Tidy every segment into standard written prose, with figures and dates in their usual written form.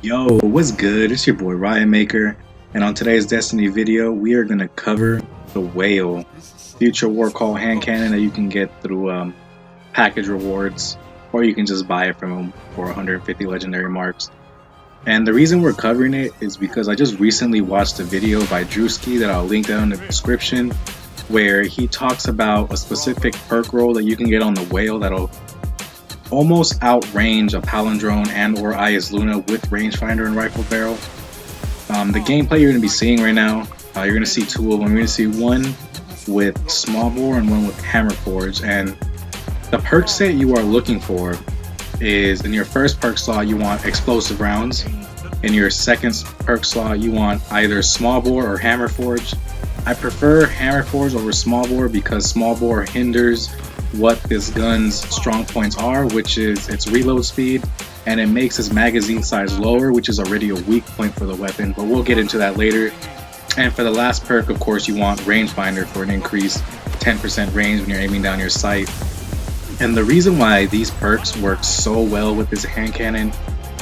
Yo, what's good? It's your boy Ryan Maker, and on today's Destiny video, we are going to cover the Wail future war call hand cannon that you can get through package rewards, or you can just buy it from them for 150 legendary marks. And the reason we're covering it is because I just recently watched a video by Drewsky that I'll link down in the description, where he talks about a specific perk roll that you can get on the Wail that'll almost outrange a Palindrome and or IS Luna with rangefinder and rifle barrel. The gameplay you're going to be seeing right now, you're going to see two of them. You're going to see one with small bore and one with hammer forge. And the perk set you are looking for is, in your first perk slot you want explosive rounds. In your second perk slot you want either small bore or hammer forge. I prefer hammer forge over small bore because small bore hinders what this gun's strong points are, which is its reload speed, and it makes its magazine size lower, which is already a weak point for the weapon, but we'll get into that later. And for the last perk, of course, you want rangefinder for an increased 10% range when you're aiming down your sight. And the reason why these perks work so well with this hand cannon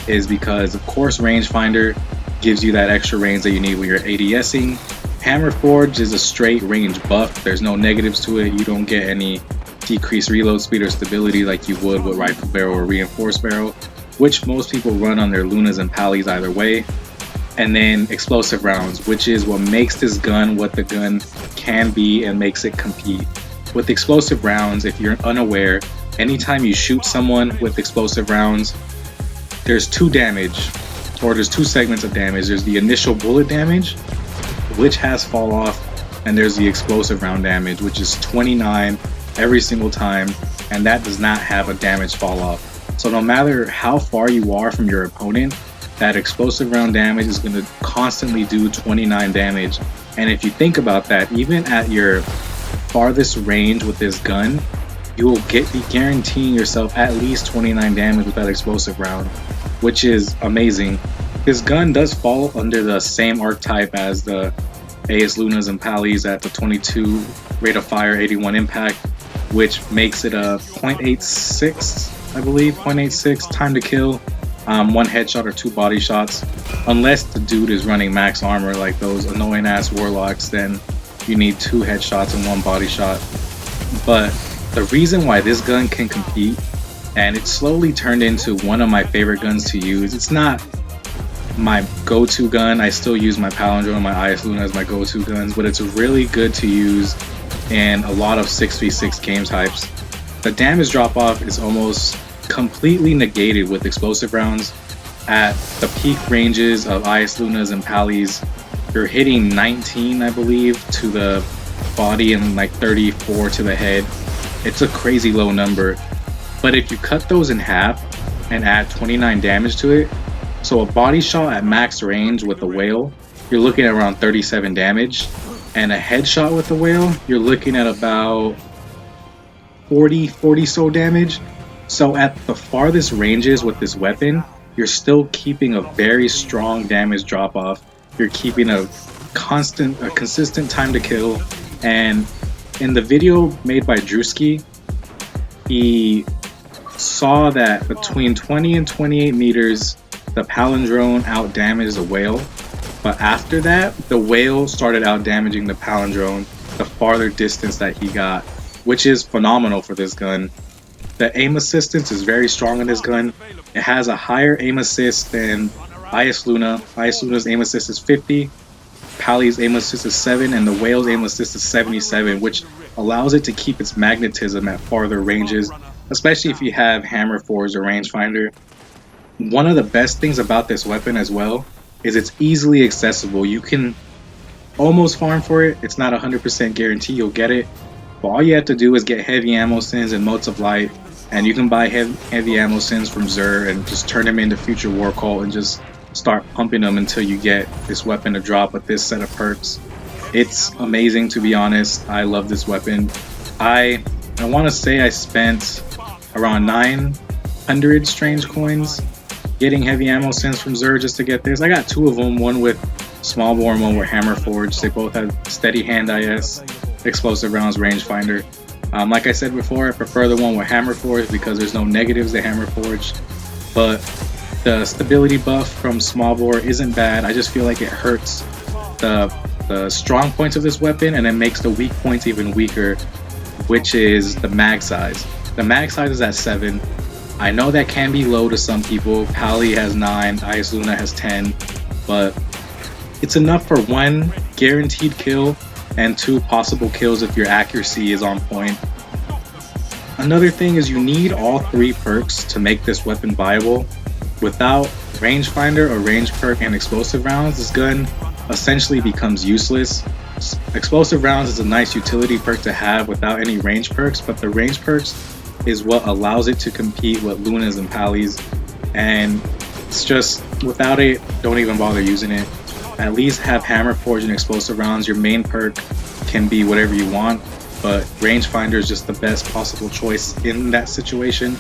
is because, of course, rangefinder gives you that extra range that you need when you're ADSing. Hammer forge is a straight range buff. There's no negatives to it. You don't get any decreased reload speed or stability like you would with rifle barrel or reinforced barrel, which most people run on their Lunas and Palis either way. And then explosive rounds, which is what makes this gun what the gun can be and makes it compete. With explosive rounds, if you're unaware, anytime you shoot someone with explosive rounds, there's two segments of damage. There's the initial bullet damage, which has fall off, and there's the explosive round damage, which is 29 every single time, and that does not have a damage fall off. So no matter how far you are from your opponent, that explosive round damage is going to constantly do 29 damage. And if you think about that, even at your farthest range with this gun, you will be guaranteeing yourself at least 29 damage with that explosive round, which is amazing. This gun does fall under the same archetype as the AS Lunas and Palis at the 22 rate of fire, 81 impact, which makes it a 0.86, I believe, 0.86 time to kill, one headshot or two body shots. Unless the dude is running max armor like those annoying ass warlocks, then you need two headshots and one body shot. But the reason why this gun can compete, and it's slowly turned into one of my favorite guns to use. It's not my go-to gun. I still use my Palindrome and my IS Luna as my go-to guns, but it's really good to use in a lot of 6v6 game types. The damage drop-off is almost completely negated with explosive rounds. At the peak ranges of IS Lunas and Palis, you're hitting 19, I believe, to the body and like 34 to the head. It's a crazy low number. But if you cut those in half and add 29 damage to it, so a body shot at max range with the Wail, you're looking at around 37 damage. And a headshot with the Wail, you're looking at about 40 so damage. So at the farthest ranges with this weapon, you're still keeping a very strong damage drop off. You're keeping a consistent time to kill. And in the video made by Drewsky, he saw that between 20 and 28 meters, the Palindrome outdamaged the Wail. But after that, the Wail started out damaging the Palindrome the farther distance that he got, which is phenomenal for this gun. The aim assistance is very strong in this gun. It has a higher aim assist than IS Luna. IS Luna's aim assist is 50, Pali's aim assist is 7, and the Wail's aim assist is 77, which allows it to keep its magnetism at farther ranges, especially if you have hammer forge or rangefinder. One of the best things about this weapon as well is it's easily accessible. You can almost farm for it. It's not 100% guarantee you'll get it, but all you have to do is get heavy ammo sins and motes of light, and you can buy heavy ammo sins from Xur and just turn them into future war call and just start pumping them until you get this weapon to drop with this set of perks. It's amazing, to be honest. I love this weapon. I want to say I spent around 900 strange coins getting heavy ammo sins from Xur just to get this. I got two of them, one with small bore and one with hammer forge. They both have steady hand IS, explosive rounds, rangefinder. Like I said before, I prefer the one with hammer forge because there's no negatives to hammer forge. But The stability buff from small bore isn't bad. I just feel like it hurts the strong points of this weapon and then makes the weak points even weaker, which is the mag size. The mag size is at 7. I know that can be low to some people. Pali has 9, Ice Luna has 10, but it's enough for 1 guaranteed kill and 2 possible kills if your accuracy is on point. Another thing is you need all 3 perks to make this weapon viable. Without rangefinder or range perk and explosive rounds, this gun essentially becomes useless. Explosive rounds is a nice utility perk to have without any range perks, but the range perks is what allows it to compete with Lunas and Palis, and it's just, without it, don't even bother using it. At least have Hammer Forge and explosive rounds. Your main perk can be whatever you want, but rangefinder is just the best possible choice in that situation.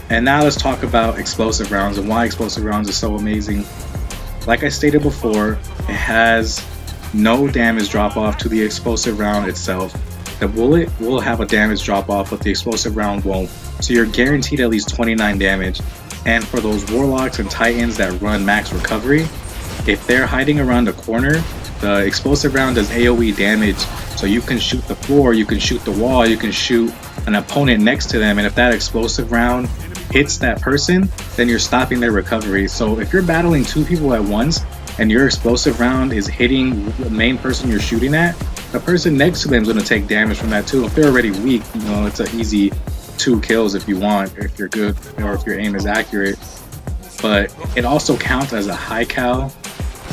And now let's talk about explosive rounds and why explosive rounds is so amazing. Like I stated before, it has no damage drop off to the explosive round itself. The bullet will have a damage drop off, but the explosive round won't. So you're guaranteed at least 29 damage. And for those warlocks and titans that run max recovery, if they're hiding around the corner, the explosive round does AoE damage. So you can shoot the floor, you can shoot the wall, you can shoot an opponent next to them, and if that explosive round hits that person, then you're stopping their recovery. So if you're battling 2 people at once and your explosive round is hitting the main person you're shooting at, the person next to them is going to take damage from that too. If they're already weak, you know, it's an easy 2 kills if you want, if you're good or if your aim is accurate. But it also counts as a high cal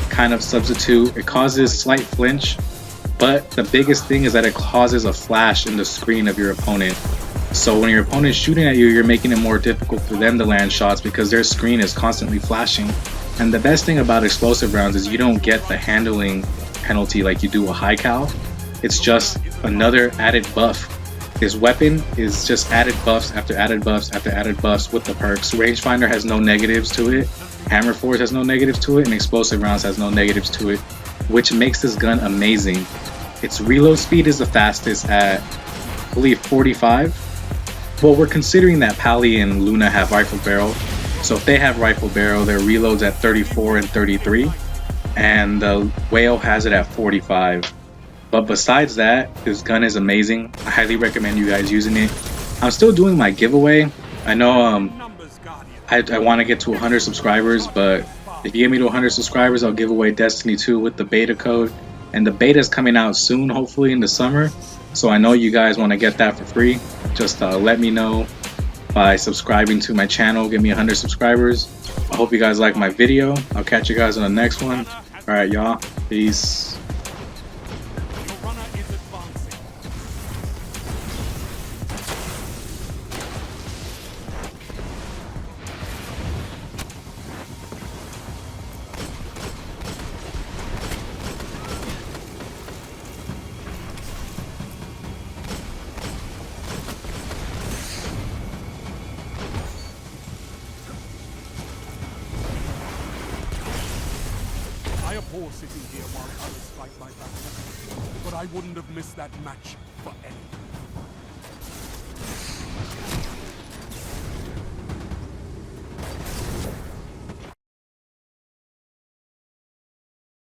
kind of substitute. It causes slight flinch, but the biggest thing is that it causes a flash in the screen of your opponent. So when your opponent is shooting at you, you're making it more difficult for them to land shots because their screen is constantly flashing. And the best thing about explosive rounds is you don't get the handling penalty like you do a high cal. It's just another added buff. This weapon is just added buffs after added buffs after added buffs with the perks. Rangefinder has no negatives to it, Hammer Forge has no negatives to it, and explosive rounds has no negatives to it, which makes this gun amazing. Its reload speed is the fastest at, I believe, 45. Well, we're considering that Pali and Luna have rifle barrel, so if they have rifle barrel, their reloads at 34 and 33, and the Wail has it at 45. But besides that, this gun is amazing. I highly recommend you guys using it. I'm still doing my giveaway. I know I want to get to 100 subscribers, but if you get me to 100 subscribers, I'll give away Destiny 2 with the beta code. And the beta is coming out soon, hopefully in the summer. So I know you guys want to get that for free. Just let me know by subscribing to my channel. Give me 100 subscribers. I hope you guys like my video. I'll catch you guys on the next one. All right, y'all. Peace. I abhor sitting here while others fight my battle, but I wouldn't have missed that match for anything.